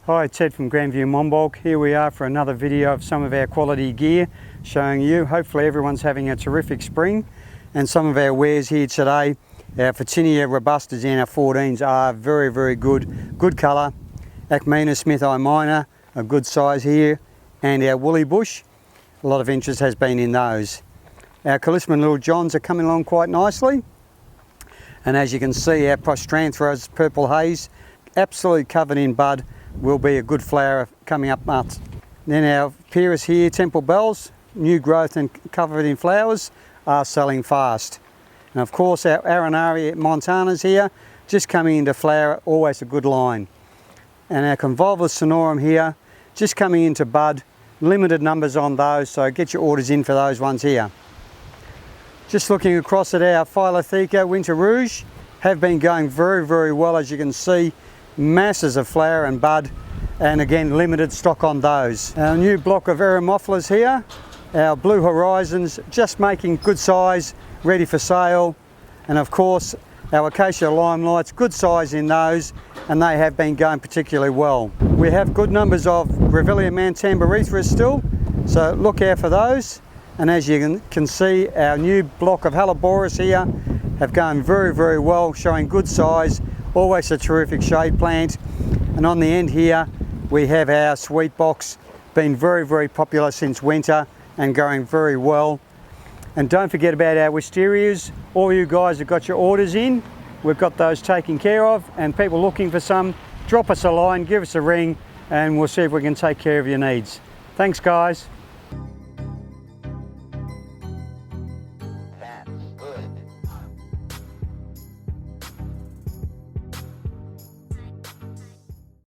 Hi, Ted from Grandview Monbulk. Here we are for another video of some of our quality gear showing you. Hopefully everyone's having a terrific spring, and some of our wares here today, our Fatinia Robustas and our 14s are very good. Good colour. Acmina Smith I Minor, a good size here, and our Woolly Bush, a lot of interest has been in those. Our Callisman Little Johns are coming along quite nicely, and as you can see our Prostranthros Purple Haze, absolutely covered in bud, will be a good flower coming up nuts. Then our Pyrrhus here, Temple Bells, new growth and covered in flowers, are selling fast. And of course our Arenari Montanas here, just coming into flower, always a good line. And our Convolvulus Sonorum here, just coming into bud, limited numbers on those, so get your orders in for those ones here. Just looking across at our Philotheca Winter Rouge, have been going very well, as you can see. Masses of flower and bud, and again limited stock on those. Our new block of Eremophilas here, our Blue Horizons, just making good size, ready for sale, and of course our Acacia Limelights, good size in those, and they have been going particularly well. We have good numbers of Grevillea Mantamborethra still, so look out for those. And as you can see, our new block of Helleborus here have gone very well, showing good size. Always a terrific shade plant. And on the end here we have our Sweet Box, been very popular since winter and going very well. And don't forget about our Wisterias. All you guys have got your orders in, we've got those taken care of, and people looking for some, drop us a line, give us a ring, and we'll see if we can take care of your needs. Thanks guys.